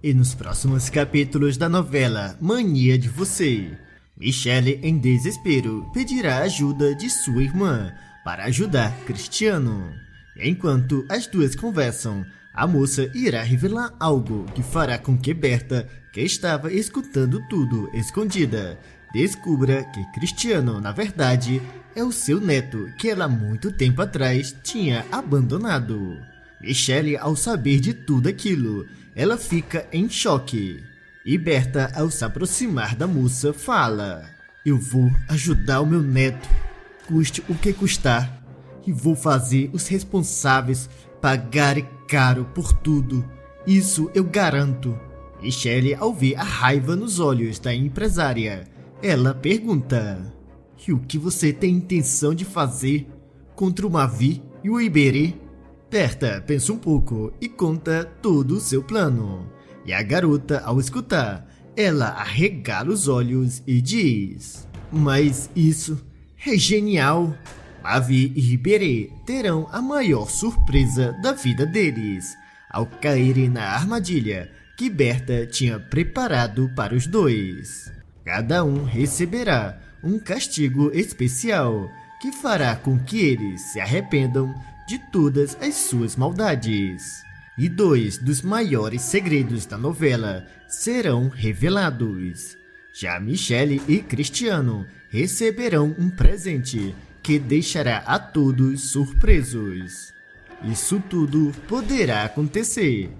E nos próximos capítulos da novela Mania de Você, Michelle, em desespero, pedirá ajuda de sua irmã para ajudar Cristiano. E enquanto as duas conversam, a moça irá revelar algo que fará com que Berta, que estava escutando tudo escondida, descubra que Cristiano, na verdade, é o seu neto que ela muito tempo atrás tinha abandonado. Michelle, ao saber de tudo aquilo, ela fica em choque. E Berta, ao se aproximar da moça, fala: "Eu vou ajudar o meu neto, custe o que custar, e vou fazer os responsáveis pagarem caro por tudo. Isso eu garanto." Michelle, ao ver a raiva nos olhos da empresária, ela pergunta: "E o que você tem intenção de fazer contra o Mavi e o Iberê?" Berta pensa um pouco e conta todo o seu plano. E a garota, ao escutar, ela arregala os olhos e diz: "Mas isso é genial! Mavi e Iberê terão a maior surpresa da vida deles ao caírem na armadilha que Berta tinha preparado para os dois. Cada um receberá um castigo especial que fará com que eles se arrependam de todas as suas maldades. E dois dos maiores segredos da novela serão revelados. Já Michelle e Cristiano receberão um presente que deixará a todos surpresos. Isso tudo poderá acontecer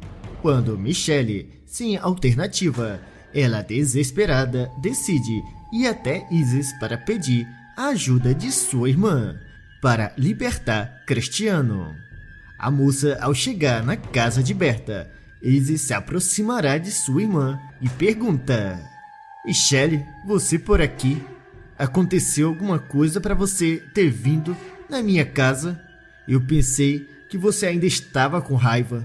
quando Michelle, sem alternativa, ela desesperada decide ir até Isis para pedir a ajuda de sua irmã para libertar Cristiano. A moça, ao chegar na casa de Berta, Isis se aproximará de sua irmã e pergunta: "Michelle, você por aqui? Aconteceu alguma coisa para você ter vindo na minha casa? Eu pensei que você ainda estava com raiva."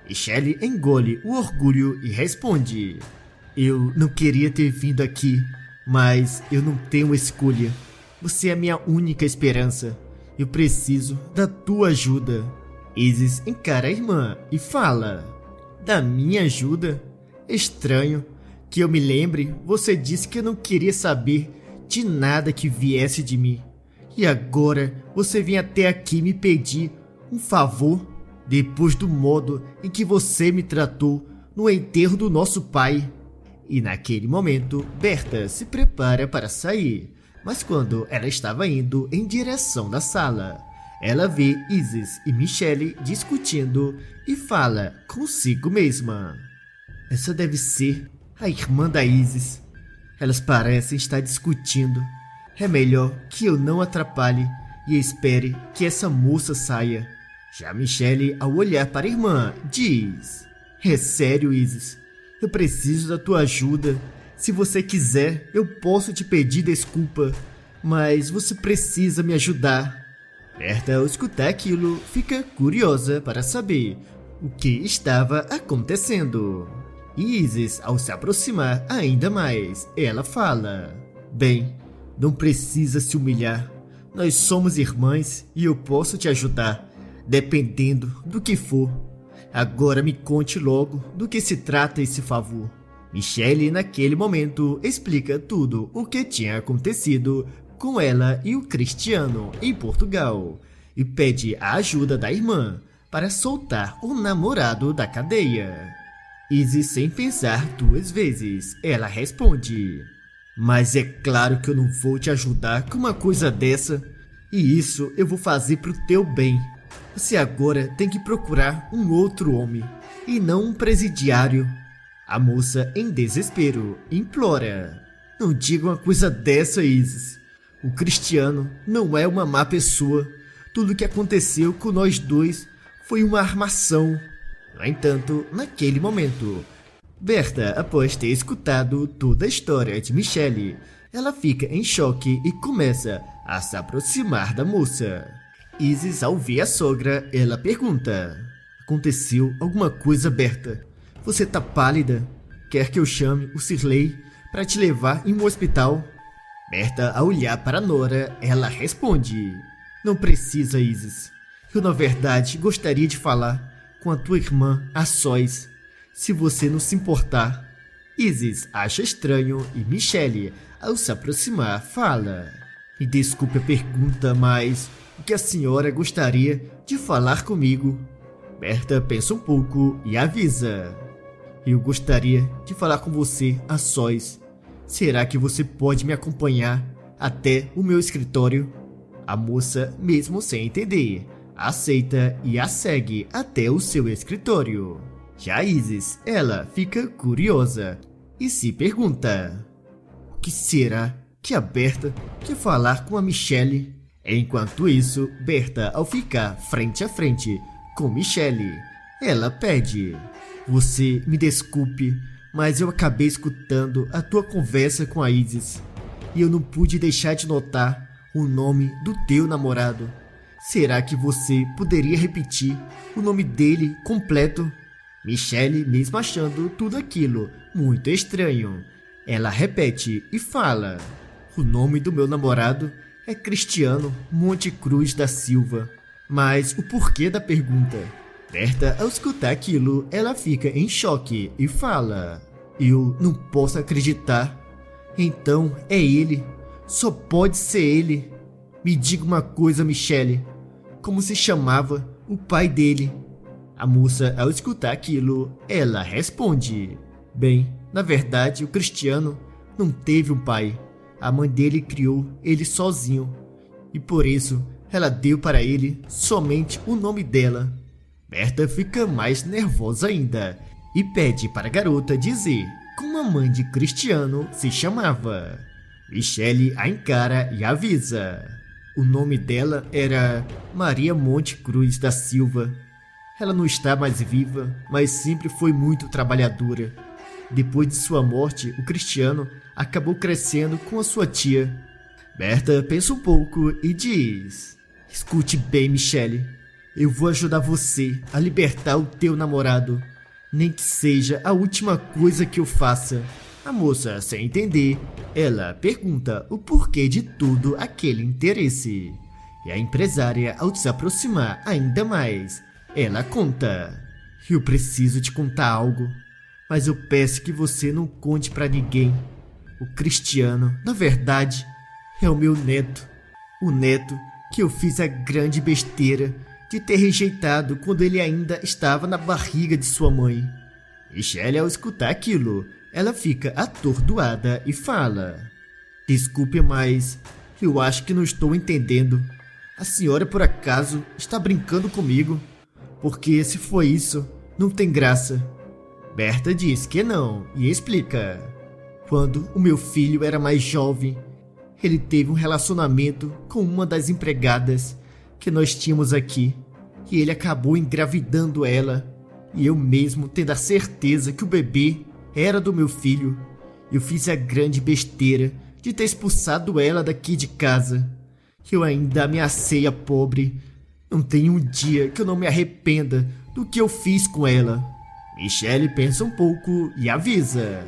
Michelle engole o orgulho e responde: "Eu não queria ter vindo aqui, mas eu não tenho escolha. Você é a minha única esperança. Eu preciso da tua ajuda." Isis encara a irmã e fala: "Da minha ajuda? Estranho. Que eu me lembre, você disse que eu não queria saber de nada que viesse de mim. E agora você vem até aqui me pedir um favor, depois do modo em que você me tratou no enterro do nosso pai." E naquele momento, Berta se prepara para sair, mas quando ela estava indo em direção da sala, ela vê Isis e Michelle discutindo e fala consigo mesma: "Essa deve ser a irmã da Isis. Elas parecem estar discutindo. É melhor que eu não atrapalhe e espere que essa moça saia." Já Michelle, ao olhar para a irmã, diz: "É sério, Isis. Eu preciso da tua ajuda. Se você quiser, eu posso te pedir desculpa, mas você precisa me ajudar." Berta, ao escutar aquilo, fica curiosa para saber o que estava acontecendo. E Isis, ao se aproximar ainda mais, ela fala: "Bem, não precisa se humilhar. Nós somos irmãs e eu posso te ajudar, dependendo do que for. Agora me conte logo do que se trata esse favor." Michelle, naquele momento, explica tudo o que tinha acontecido com ela e o Cristiano em Portugal e pede a ajuda da irmã para soltar o namorado da cadeia. Isis, sem pensar duas vezes, ela responde: "Mas é claro que eu não vou te ajudar com uma coisa dessa, e isso eu vou fazer pro teu bem. Você agora tem que procurar um outro homem, e não um presidiário." A moça, em desespero, implora: "Não diga uma coisa dessa, Isis. O Cristiano não é uma má pessoa. Tudo o que aconteceu com nós dois foi uma armação." No entanto, naquele momento, Berta, após ter escutado toda a história de Michelle, ela fica em choque e começa a se aproximar da moça. Isis, ao ver a sogra, ela pergunta: "Aconteceu alguma coisa, Berta? Você tá pálida? Quer que eu chame o Sirley para te levar em um hospital?" Berta, ao olhar para Nora, ela responde: "Não precisa, Isis. Eu, na verdade, gostaria de falar com a tua irmã a sós. se você não se importar. Isis acha estranho e Michelle, ao se aproximar, fala: Me desculpe a pergunta, mas o que a senhora gostaria de falar comigo? Berta pensa um pouco e avisa: Eu gostaria de falar com você a sós. Será que você pode me acompanhar até o meu escritório? A moça, mesmo sem entender, aceita e a segue até o seu escritório. Já Isis, ela fica curiosa e se pergunta: O que será que a Berta quer falar com a Michelle? Enquanto isso, Berta, ao ficar frente a frente com Michelle, ela pede: Você me desculpe, mas eu acabei escutando a tua conversa com a Isis e eu não pude deixar de notar o nome do teu namorado. Será que você poderia repetir o nome dele completo? Michelle, mesmo achando tudo aquilo muito estranho, ela repete e fala: O nome do meu namorado é Cristiano Monte Cruz da Silva. Mas o porquê da pergunta? Berta, ao escutar aquilo, ela fica em choque e fala: Eu não posso acreditar. Então é ele. Só pode ser ele. Me diga uma coisa, Michelle. Como se chamava o pai dele? A moça, ao escutar aquilo, ela responde: Bem, na verdade, o Cristiano não teve um pai. A mãe dele criou ele sozinho. E por isso, ela deu para ele somente o nome dela. Berta fica mais nervosa ainda e pede para a garota dizer como a mãe de Cristiano se chamava. Michelle a encara e avisa: O nome dela era Maria Monte Cruz da Silva. Ela não está mais viva, mas sempre foi muito trabalhadora. Depois de sua morte, o Cristiano acabou crescendo com a sua tia. Berta pensa um pouco e diz: Escute bem, Michelle. Eu vou ajudar você a libertar o teu namorado, nem que seja a última coisa que eu faça. A moça, sem entender, ela pergunta o porquê de todo aquele interesse. E a empresária, ao se aproximar ainda mais, ela conta: Eu preciso te contar algo, mas eu peço que você não conte pra ninguém. O Cristiano, na verdade, é o meu neto. O neto que eu fiz a grande besteira de ter rejeitado quando ele ainda estava na barriga de sua mãe. Michelle, ao escutar aquilo, ela fica atordoada e fala: Desculpe, mas eu acho que não estou entendendo. A senhora por acaso está brincando comigo? Porque se foi isso, não tem graça. Berta diz que não e explica: Quando o meu filho era mais jovem, ele teve um relacionamento com uma das empregadas que nós tínhamos aqui, e ele acabou engravidando ela, e eu mesmo tendo a certeza que o bebê era do meu filho, eu fiz a grande besteira de ter expulsado ela daqui de casa. Eu ainda ameacei a pobre. Não tem um dia que eu não me arrependa do que eu fiz com ela. Michelle pensa um pouco e avisa: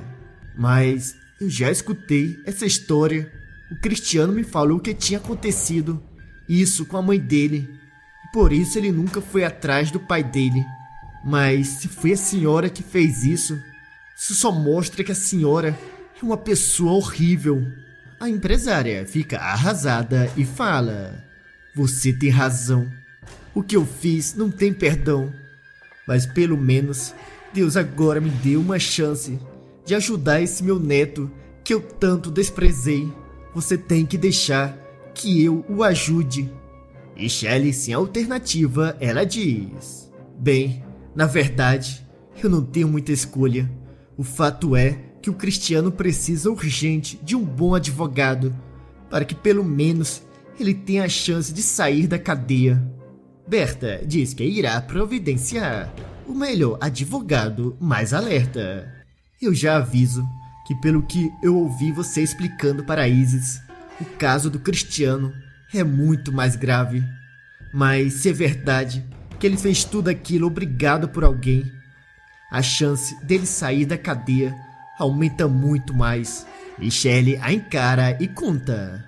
Mas eu já escutei essa história. O Cristiano me falou que tinha acontecido isso com a mãe dele, e por isso ele nunca foi atrás do pai dele. Mas se foi a senhora que fez isso só mostra que a senhora é uma pessoa horrível. A empresária fica arrasada e fala: Você tem razão. O que eu fiz não tem perdão. Mas pelo menos Deus agora me deu uma chance de ajudar esse meu neto que eu tanto desprezei. Você tem que deixar que eu o ajude. Michelle, sem alternativa, ela diz: Bem, na verdade, eu não tenho muita escolha. O fato é que o Cristiano precisa urgente de um bom advogado, para que pelo menos ele tenha a chance de sair da cadeia. Berta diz que irá providenciar o melhor advogado mais alerta. Eu já aviso que, pelo que eu ouvi você explicando para Isis, o caso do Cristiano é muito mais grave. Mas se é verdade que ele fez tudo aquilo obrigado por alguém, a chance dele sair da cadeia aumenta muito mais. Michelle a encara e conta: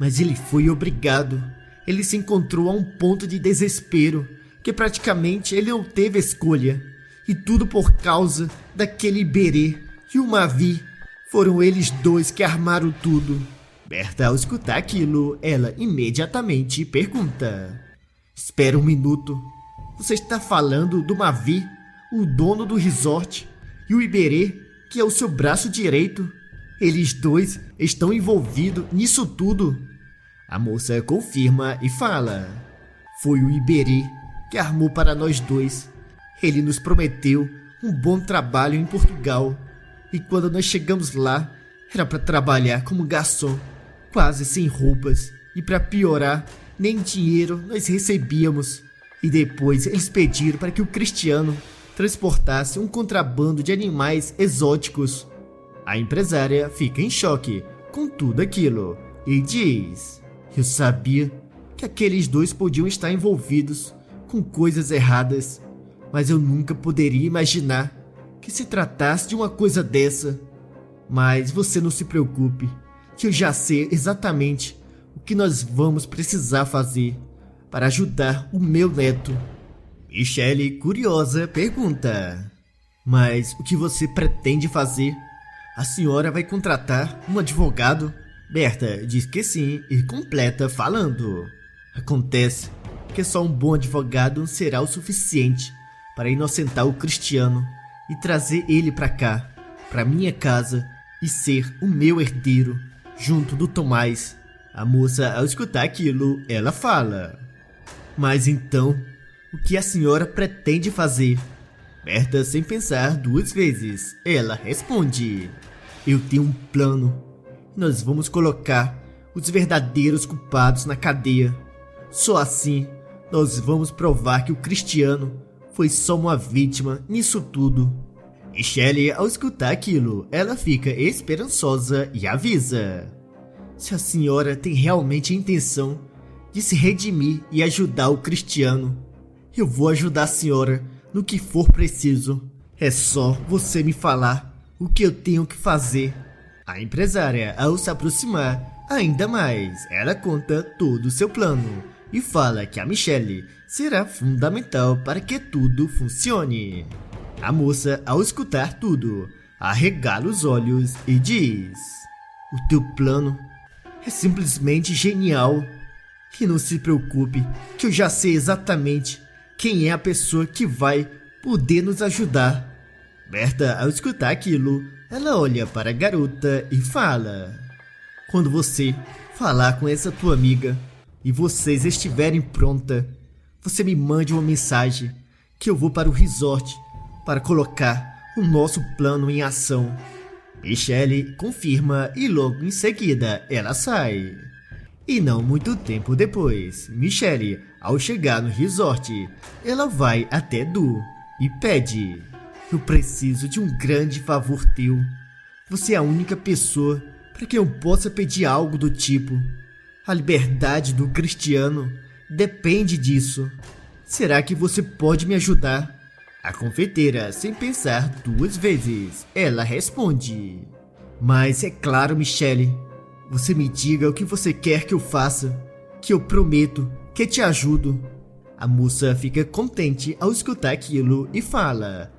Mas ele foi obrigado. Ele se encontrou a um ponto de desespero que praticamente ele não teve escolha. E tudo por causa daquele Iberê e o Mavi. Foram eles dois que armaram tudo. Berta, ao escutar aquilo, ela imediatamente pergunta: espera um minuto. Você está falando do Mavi, o dono do resort, e o Iberê, que é o seu braço direito? Eles dois estão envolvidos nisso tudo? A moça confirma e fala: foi o Iberê que armou para nós dois. Ele nos prometeu um bom trabalho em Portugal. E quando nós chegamos lá, era para trabalhar como garçom, quase sem roupas. E para piorar, nem dinheiro nós recebíamos. E depois eles pediram para que o Cristiano transportasse um contrabando de animais exóticos. A empresária fica em choque com tudo aquilo e diz: eu sabia que aqueles dois podiam estar envolvidos com coisas erradas, mas eu nunca poderia imaginar que se tratasse de uma coisa dessa. Mas você não se preocupe, que eu já sei exatamente o que nós vamos precisar fazer para ajudar o meu neto. Michelle, curiosa, pergunta: mas o que você pretende fazer? A senhora vai contratar um advogado? Berta diz que sim e completa falando: acontece que só um bom advogado será o suficiente para inocentar o Cristiano e trazer ele para cá, para minha casa, e ser o meu herdeiro, junto do Tomás. A moça, ao escutar aquilo, ela fala: mas então, o que a senhora pretende fazer? Berta, sem pensar duas vezes, ela responde: eu tenho um plano. Nós vamos colocar os verdadeiros culpados na cadeia. Só assim, nós vamos provar que o Cristiano foi só uma vítima nisso tudo. Michelle, ao escutar aquilo, ela fica esperançosa e avisa: se a senhora tem realmente a intenção de se redimir e ajudar o Cristiano, eu vou ajudar a senhora no que for preciso. É só você me falar o que eu tenho que fazer. A empresária, ao se aproximar ainda mais, ela conta todo o seu plano e fala que a Michelle será fundamental para que tudo funcione. A moça, ao escutar tudo, arregala os olhos e diz: o teu plano é simplesmente genial. E não se preocupe, que eu já sei exatamente quem é a pessoa que vai poder nos ajudar. Berta, ao escutar aquilo, ela olha para a garota e fala: quando você falar com essa tua amiga e vocês estiverem pronta, você me mande uma mensagem que eu vou para o resort para colocar o nosso plano em ação. Michelle confirma e logo em seguida ela sai. E não muito tempo depois, Michelle, ao chegar no resort, ela vai até Du e pede: eu preciso de um grande favor teu. Você é a única pessoa para quem eu possa pedir algo do tipo. A liberdade do Cristiano depende disso. Será que você pode me ajudar? A confeiteira, sem pensar duas vezes, ela responde: mas é claro, Michelle. Você me diga o que você quer que eu faça, que eu prometo que te ajudo. A moça fica contente ao escutar aquilo e fala: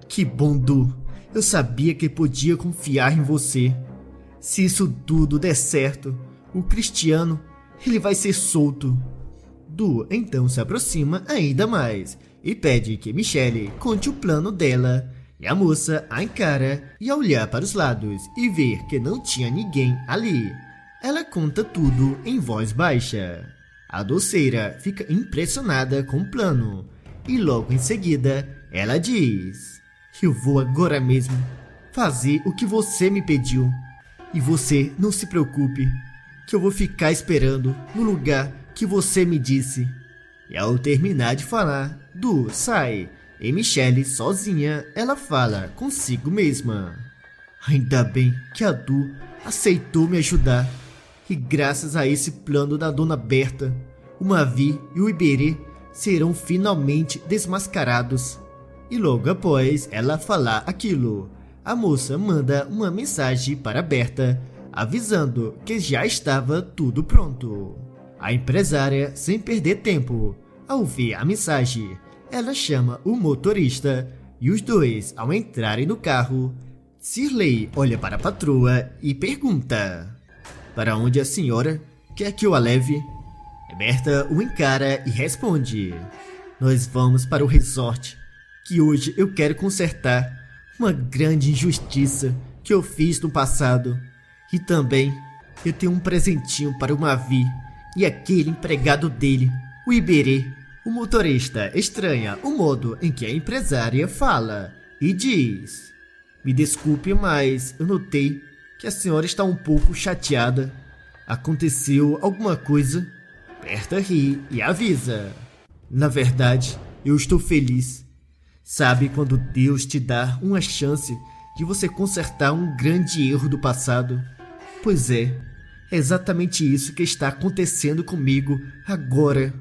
que bom, Du. Eu sabia que podia confiar em você. Se isso tudo der certo, o Cristiano, ele vai ser solto. Du então se aproxima ainda mais e pede que Michelle conte o plano dela. E a moça a encara e, ao olhar para os lados e ver que não tinha ninguém ali, ela conta tudo em voz baixa. A doceira fica impressionada com o plano e logo em seguida ela diz: eu vou agora mesmo fazer o que você me pediu. E você não se preocupe, que eu vou ficar esperando no lugar que você me disse. E ao terminar de falar, Du sai e Michelle, sozinha, ela fala consigo mesma: ainda bem que a Du aceitou me ajudar. E graças a esse plano da Dona Berta, o Mavi e o Iberê serão finalmente desmascarados. E logo após ela falar aquilo, a moça manda uma mensagem para Berta, avisando que já estava tudo pronto. A empresária, sem perder tempo, ao ver a mensagem, ela chama o motorista E os dois, ao entrarem no carro, Shirley olha para a patroa e pergunta: para onde a senhora quer que eu a leve? Berta o encara e responde: nós vamos para o resort, que hoje eu quero consertar uma grande injustiça que eu fiz no passado. E também eu tenho um presentinho para o Mavi e aquele empregado dele, o Iberê. O motorista estranha o modo em que a empresária fala e diz: me desculpe, mas eu notei que a senhora está um pouco chateada. Aconteceu alguma coisa? Berta ri e avisa: na verdade, eu estou feliz. Sabe quando Deus te dá uma chance de você consertar um grande erro do passado? Pois é exatamente isso que está acontecendo comigo agora.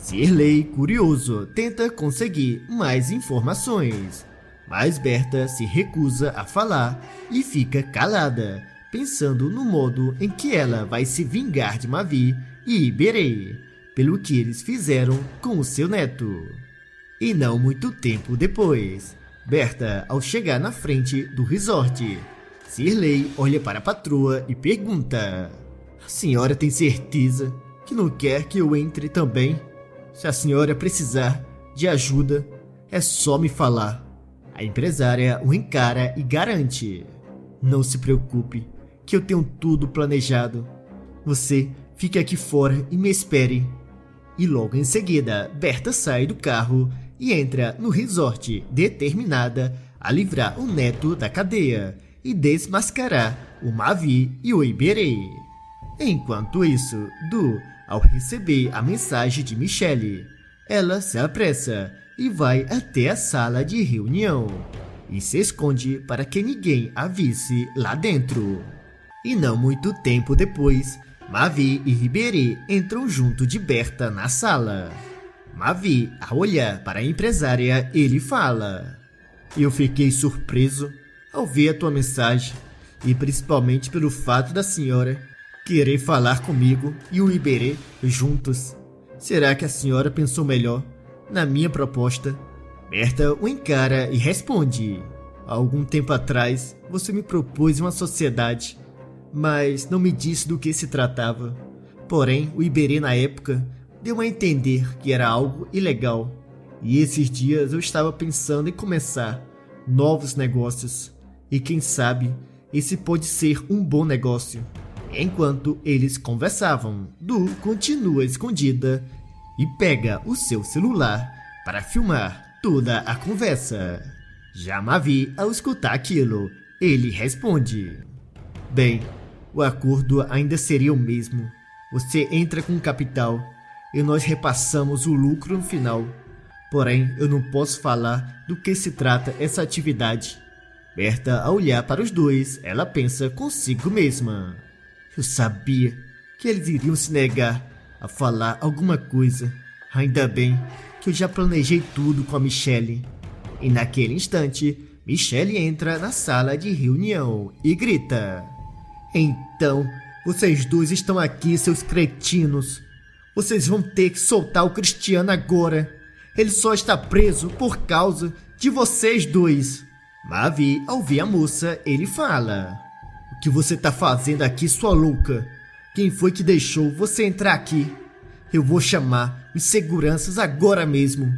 Shirley, curioso, tenta conseguir mais informações, mas Berta se recusa a falar e fica calada, pensando no modo em que ela vai se vingar de Mavi e Iberê, pelo que eles fizeram com o seu neto. E não muito tempo depois, Berta, ao chegar na frente do resort, Shirley olha para a patroa e pergunta: a senhora tem certeza que não quer que eu entre também? Se a senhora precisar de ajuda, é só me falar. A empresária o encara e garante: não se preocupe, que eu tenho tudo planejado. Você fique aqui fora e me espere. E logo em seguida, Berta sai do carro e entra no resort, determinada a livrar o neto da cadeia e desmascarar o Mavi e o Iberê. Enquanto isso, Du, ao receber a mensagem de Michelle, ela se apressa e vai até a sala de reunião e se esconde para que ninguém a visse lá dentro. E não muito tempo depois, Mavi e Iberê entram junto de Berta na sala. Mavi, ao olhar para a empresária, ele fala: eu fiquei surpreso ao ver a tua mensagem, e principalmente pelo fato da senhora querer falar comigo e o Iberê juntos. Será que a senhora pensou melhor na minha proposta? Berta o encara e responde: há algum tempo atrás você me propôs uma sociedade, mas não me disse do que se tratava. Porém, o Iberê na época deu a entender que era algo ilegal. E esses dias eu estava pensando em começar novos negócios. E quem sabe, esse pode ser um bom negócio. Enquanto eles conversavam, Du continua escondida e pega o seu celular para filmar toda a conversa. Já Mavi, ao escutar aquilo, ele responde: bem, o acordo ainda seria o mesmo. Você entra com capital e nós repassamos o lucro no final. Porém, eu não posso falar do que se trata essa atividade. Berta, ao olhar para os dois, ela pensa consigo mesma: eu sabia que eles iriam se negar a falar alguma coisa. Ainda bem que eu já planejei tudo com a Michelle. E naquele instante, Michelle entra na sala de reunião e grita: então, vocês dois estão aqui, seus cretinos. Vocês vão ter que soltar o Cristiano agora. Ele só está preso por causa de vocês dois. Mavi, ao ver a moça, ele fala: o que você tá fazendo aqui, sua louca? Quem foi que deixou você entrar aqui? Eu vou chamar os seguranças agora mesmo.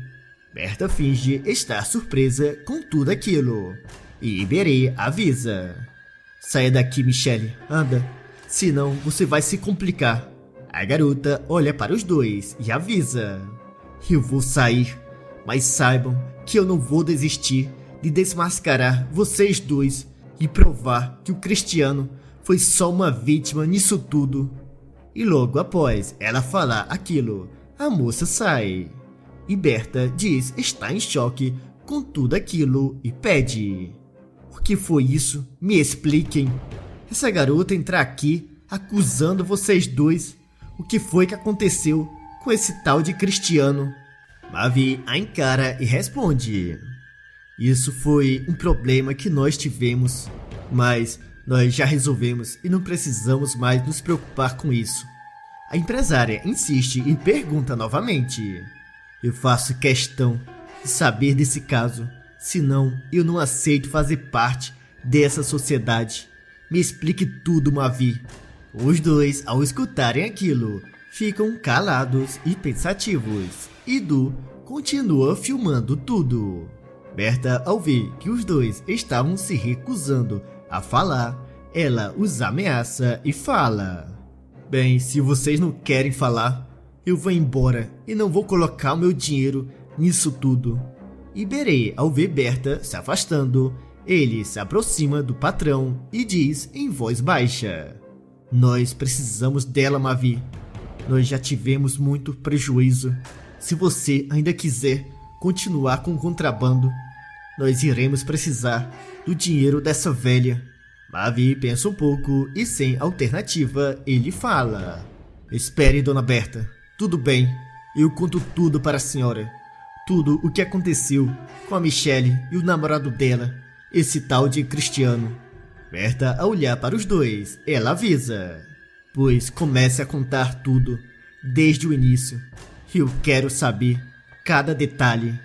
Berta finge estar surpresa com tudo aquilo. E Iberê avisa: saia daqui, Michelle, anda, senão você vai se complicar. A garota olha para os dois e avisa: eu vou sair, mas saibam que eu não vou desistir de desmascarar vocês dois e provar que o Cristiano foi só uma vítima nisso tudo. E logo após ela falar aquilo, a moça sai. E Berta diz estar em choque com tudo aquilo e pede: o que foi isso? Me expliquem. Essa garota entrar aqui acusando vocês dois. O que foi que aconteceu com esse tal de Cristiano? Mavi a encara e responde: isso foi um problema que nós tivemos, mas nós já resolvemos e não precisamos mais nos preocupar com isso. A empresária insiste e pergunta novamente: eu faço questão de saber desse caso. Senão, eu não aceito fazer parte dessa sociedade. Me explique tudo, Mavi. Os dois, ao escutarem aquilo, ficam calados e pensativos. E Du continua filmando tudo. Berta, ao ver que os dois estavam se recusando a falar, ela os ameaça e fala: Bem, se vocês não querem falar, eu vou embora e não vou colocar o meu dinheiro nisso tudo. Iberê, ao ver Berta se afastando, ele se aproxima do patrão e diz em voz baixa: Nós precisamos dela, Mavi. Nós já tivemos muito prejuízo. Se você ainda quiser continuar com o contrabando, nós iremos precisar do dinheiro dessa velha. Mavi pensa um pouco e, sem alternativa, ele fala: Espere, dona Berta. Tudo bem, eu conto tudo para a senhora. Tudo o que aconteceu com a Michelle e o namorado dela, esse tal de Cristiano. Berta, ao olhar para os dois, ela avisa: Pois comece a contar tudo, desde o início. Eu quero saber cada detalhe.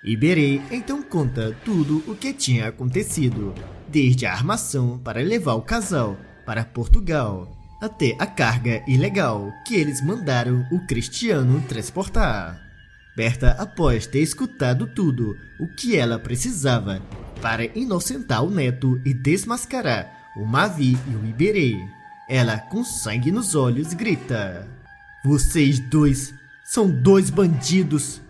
Iberê então conta tudo o que tinha acontecido, desde a armação para levar o casal para Portugal, até a carga ilegal que eles mandaram o Cristiano transportar. Berta, após ter escutado tudo o que ela precisava para inocentar o neto e desmascarar o Mavi e o Iberê, ela, com sangue nos olhos, grita: Vocês dois são dois bandidos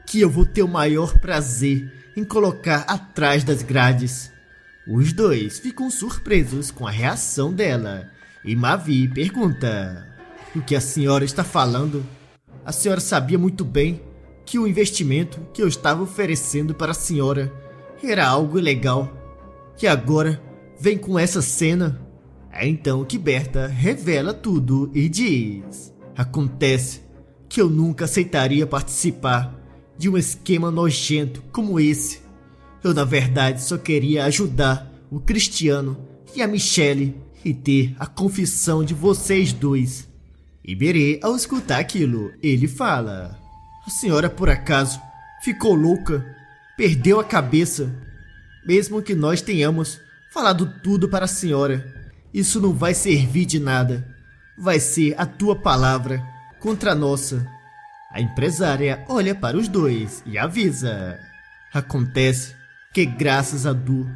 que eu vou ter o maior prazer em colocar atrás das grades. Os dois ficam surpresos com a reação dela e Mavi pergunta: O que a senhora está falando? A senhora sabia muito bem que o investimento que eu estava oferecendo para a senhora era algo ilegal, que agora vem com essa cena. É então que Berta revela tudo e diz: Acontece que eu nunca aceitaria participar de um esquema nojento como esse. Eu, na verdade, só queria ajudar o Cristiano e a Michelle e ter a confissão de vocês dois. Iberê, ao escutar aquilo, ele fala: A senhora, por acaso, ficou louca? Perdeu a cabeça? Mesmo que nós tenhamos falado tudo para a senhora, isso não vai servir de nada. Vai ser a tua palavra contra a nossa. A empresária olha para os dois e avisa: Acontece que, graças a Du,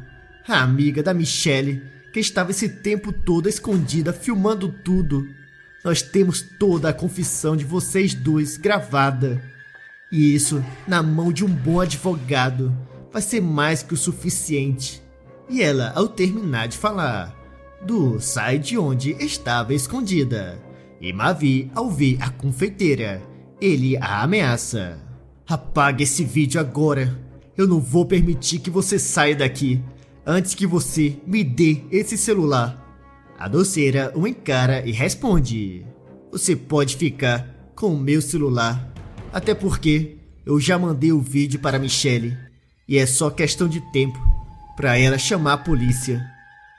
a amiga da Michelle, que estava esse tempo todo escondida filmando tudo, nós temos toda a confissão de vocês dois gravada. E isso, na mão de um bom advogado, vai ser mais que o suficiente. E ela, ao terminar de falar, Du sai de onde estava escondida. E Mavi, ao ver a confeiteira, ele a ameaça: Apague esse vídeo agora. Eu não vou permitir que você saia daqui antes que você me dê esse celular. A doceira o encara e responde: Você pode ficar com o meu celular. Até porque eu já mandei o vídeo para Michelle e é só questão de tempo para ela chamar a polícia.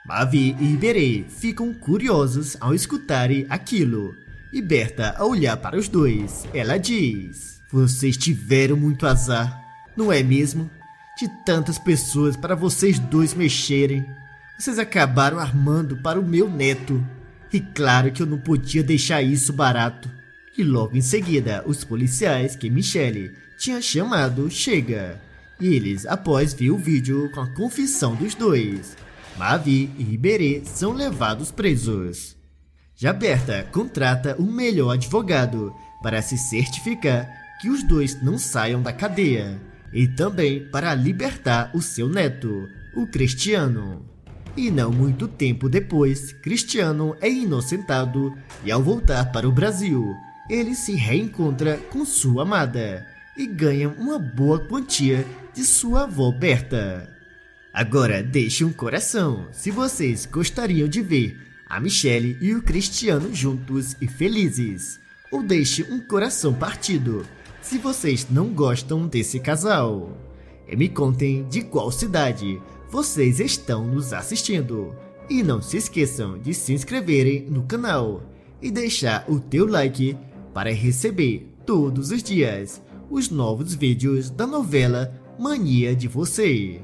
Mavi e Iberê ficam curiosos ao escutarem aquilo. E Berta, ao olhar para os dois, ela diz: Vocês tiveram muito azar, não é mesmo? De tantas pessoas para vocês dois mexerem, vocês acabaram armando para o meu neto. E claro que eu não podia deixar isso barato. E logo em seguida, os policiais que Michelle tinha chamado chega. E eles, após ver o vídeo com a confissão dos dois, Mavi e Iberê são levados presos. Já Berta contrata o melhor advogado para se certificar que os dois não saiam da cadeia e também para libertar o seu neto, o Cristiano. E não muito tempo depois, Cristiano é inocentado e, ao voltar para o Brasil, ele se reencontra com sua amada e ganha uma boa quantia de sua avó Berta. Agora deixe um coração se vocês gostariam de ver a Michelle e o Cristiano juntos e felizes, ou deixe um coração partido se vocês não gostam desse casal. E me contem de qual cidade vocês estão nos assistindo. E não se esqueçam de se inscreverem no canal e deixar o teu like para receber todos os dias os novos vídeos da novela Mania de Você.